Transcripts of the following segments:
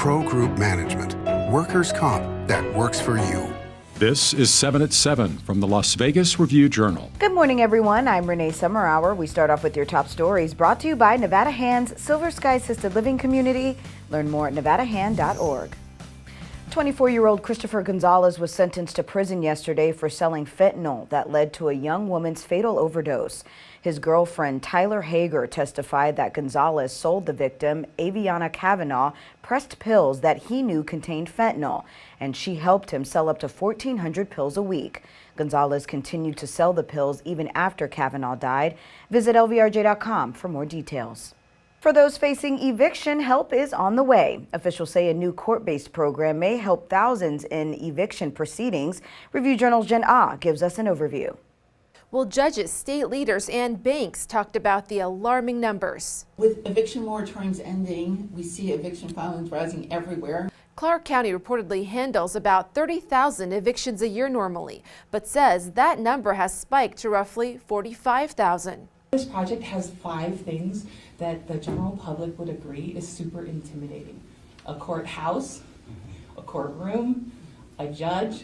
Pro Group Management. Workers' comp that works for you. This is 7 at 7 from the Las Vegas Review-Journal. Good morning, everyone. I'm Renee Summerhour. We start off with your top stories brought to you by Nevada Hands Silver Sky Assisted Living Community. Learn more at nevadahand.org. 24-year-old Christopher Gonzalez was sentenced to prison yesterday for selling fentanyl that led to a young woman's fatal overdose. His girlfriend, Tyler Hager, testified that Gonzalez sold the victim, Aviana Kavanaugh, pressed pills that he knew contained fentanyl, and she helped him sell up to 1,400 pills a week. Gonzalez continued to sell the pills even after Kavanaugh died. Visit lvrj.com for more details. For those facing eviction, help is on the way. Officials say a new court-based program may help thousands in eviction proceedings. Review-Journal's Jen Ah gives us an overview. Well, judges, state leaders, and banks talked about the alarming numbers. With eviction moratoriums ending, we see eviction filings rising everywhere. Clark County reportedly handles about 30,000 evictions a year normally, but says that number has spiked to roughly 45,000. This project has 5 things that the general public would agree is super intimidating. A courthouse, a courtroom, a judge,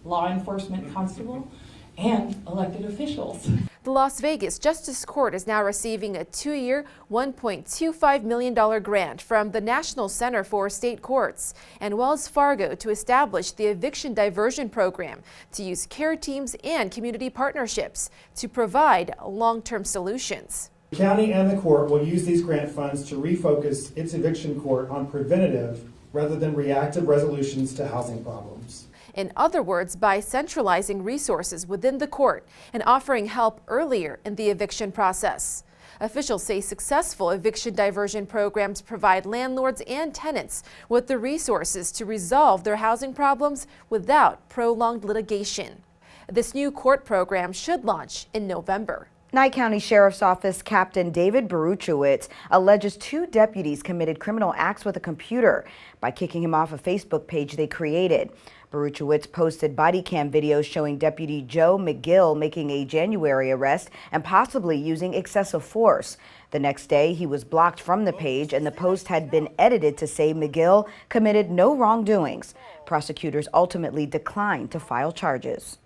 law enforcement constable, and elected officials. The Las Vegas Justice Court is now receiving a 2-year, $1.25 million grant from the National Center for State Courts and Wells Fargo to establish the Eviction Diversion Program to use care teams and community partnerships to provide long-term solutions. The county and the court will use these grant funds to refocus its eviction court on preventative rather than reactive resolutions to housing problems. In other words, by centralizing resources within the court and offering help earlier in the eviction process. Officials say successful eviction diversion programs provide landlords and tenants with the resources to resolve their housing problems without prolonged litigation. This new court program should launch in November. Nye County Sheriff's Office Captain David Baruchowicz alleges 2 deputies committed criminal acts with a computer by kicking him off a Facebook page they created. Baruchowicz posted body cam videos showing Deputy Joe McGill making a January arrest and possibly using excessive force. The next day, he was blocked from the page and the post had been edited to say McGill committed no wrongdoings. Prosecutors ultimately declined to file charges.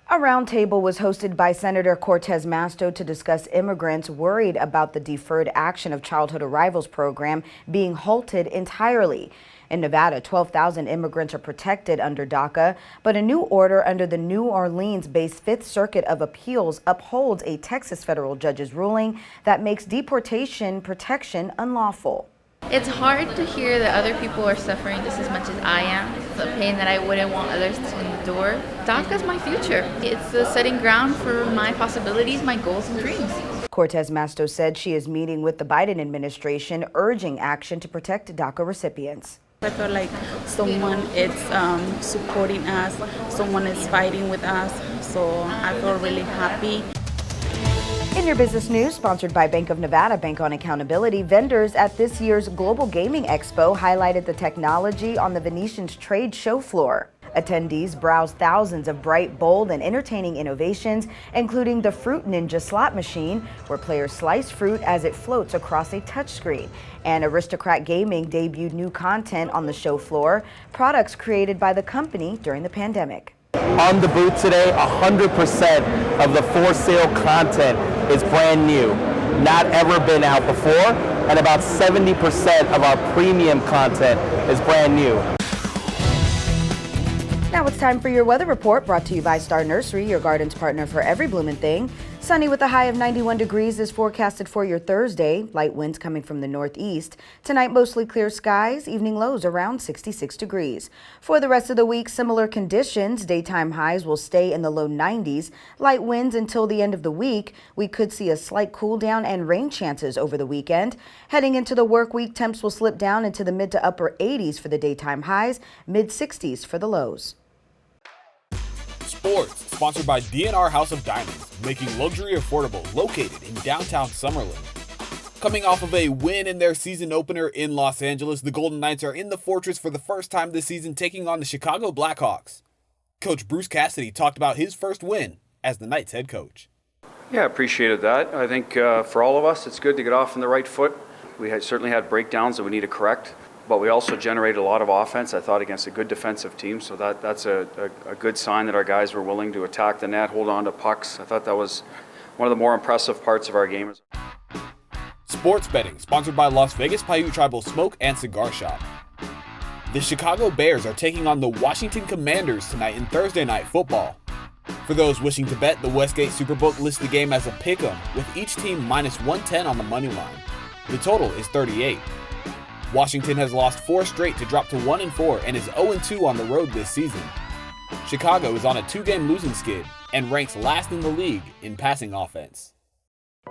A roundtable was hosted by Senator Cortez Masto to discuss immigrants worried about the Deferred Action of Childhood Arrivals program being halted entirely. In Nevada, 12,000 immigrants are protected under DACA, but a new order under the New Orleans-based Fifth Circuit of Appeals upholds a Texas federal judge's ruling that makes deportation protection unlawful. It's hard to hear that other people are suffering just as much as I am. It's a pain that I wouldn't want others to endure. DACA's my future. It's the setting ground for my possibilities, my goals and dreams. Cortez Masto said she is meeting with the Biden administration, urging action to protect DACA recipients. I feel like someone is supporting us, someone is fighting with us, so I feel really happy. In your business news, sponsored by Bank of Nevada, Bank on Accountability, vendors at this year's Global Gaming Expo highlighted the technology on the Venetian's trade show floor. Attendees browsed thousands of bright, bold, and entertaining innovations, including the Fruit Ninja slot machine, where players slice fruit as it floats across a touchscreen. And Aristocrat Gaming debuted new content on the show floor, products created by the company during the pandemic. On the booth today, 100% of the for sale content is brand new, not ever been out before, and about 70% of our premium content is brand new. Now it's time for your weather report, brought to you by Star Nursery, your garden's partner for every bloomin' thing. Sunny with a high of 91 degrees is forecasted for your Thursday. Light winds coming from the northeast. Tonight, mostly clear skies, evening lows around 66 degrees. For the rest of the week, similar conditions. Daytime highs will stay in the low 90s. Light winds until the end of the week. We could see a slight cool down and rain chances over the weekend. Heading into the work week, temps will slip down into the mid to upper 80s for the daytime highs, mid 60s for the lows. Sports, sponsored by DNR House of Diamonds, making luxury affordable, located in downtown Summerlin. Coming off of a win in their season opener in Los Angeles, the Golden Knights are in the Fortress for the first time this season, taking on the Chicago Blackhawks. Coach Bruce Cassidy talked about his first win as the Knights head coach. Yeah, I appreciated that. I think for all of us, it's good to get off on the right foot. We certainly had breakdowns that we need to correct. but we also generated a lot of offense, I thought, against a good defensive team. So that's a good sign that our guys were willing to attack the net, hold on to pucks. I thought that was one of the more impressive parts of our game. Sports betting, sponsored by Las Vegas Paiute Tribal Smoke and Cigar Shop. The Chicago Bears are taking on the Washington Commanders tonight in Thursday Night Football. For those wishing to bet, the Westgate Superbook lists the game as a pick'em, with each team minus 110 on the money line. The total is 38. Washington has lost 4 straight to drop to 1-4 and is 0-2 on the road this season. Chicago is on a 2-game losing skid and ranks last in the league in passing offense.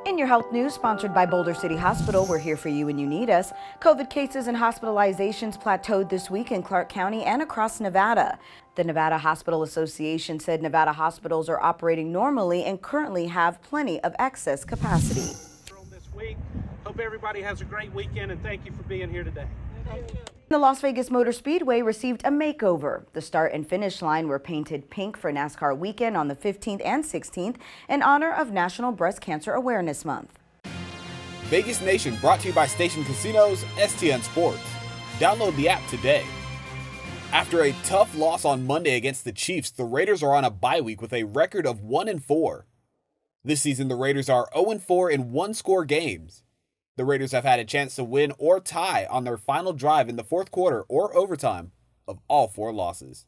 In your health news, sponsored by Boulder City Hospital, we're here for you when you need us. COVID cases and hospitalizations plateaued this week in Clark County and across Nevada. The Nevada Hospital Association said Nevada hospitals are operating normally and currently have plenty of excess capacity. This week. Hope everybody has a great weekend, and thank you for being here today. The Las Vegas Motor Speedway received a makeover. The start and finish line were painted pink for NASCAR weekend on the 15th and 16th in honor of National Breast Cancer Awareness Month. Vegas Nation brought to you by Station Casinos, STN Sports. Download the app today. After a tough loss on Monday against the Chiefs, the Raiders are on a bye week with a record of 1-4. This season, the Raiders are 0-4 in one-score games. The Raiders have had a chance to win or tie on their final drive in the fourth quarter or overtime of all 4 losses.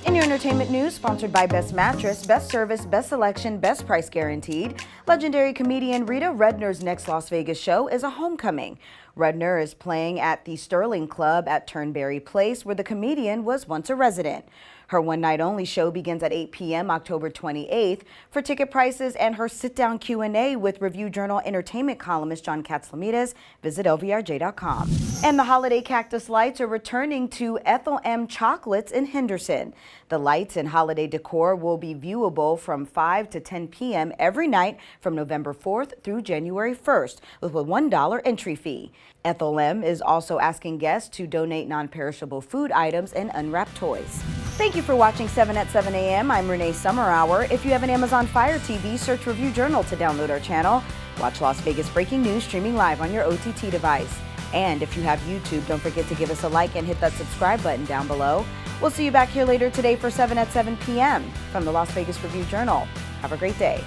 In your entertainment news, sponsored by Best Mattress, Best Service, Best Selection, Best Price Guaranteed, legendary comedian Rita Redner's next Las Vegas show is a homecoming. Redner is playing at the Sterling Club at Turnberry Place, where the comedian was once a resident. Her one-night-only show begins at 8 p.m. October 28th. For ticket prices and her sit-down Q&A with Review Journal entertainment columnist John Katzlamides, visit lvrj.com. And the holiday cactus lights are returning to Ethel M. Chocolates in Henderson. The lights and holiday decor will be viewable from 5 to 10 p.m. every night from November 4th through January 1st with a $1 entry fee. Ethel M. is also asking guests to donate non-perishable food items and unwrapped toys. Thank you for watching 7 at 7 a.m. I'm Renee Summerhour. If you have an Amazon Fire TV, search Review Journal to download our channel. Watch Las Vegas Breaking News streaming live on your OTT device. And if you have YouTube, don't forget to give us a like and hit that subscribe button down below. We'll see you back here later today for 7 at 7 p.m. from the Las Vegas Review Journal. Have a great day.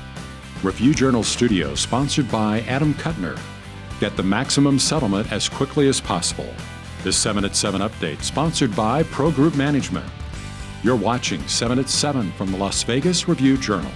Review Journal Studio, sponsored by Adam Kuttner. Get the maximum settlement as quickly as possible. This 7 at 7 update, sponsored by Pro Group Management. You're watching 7 at 7 from the Las Vegas Review Journal.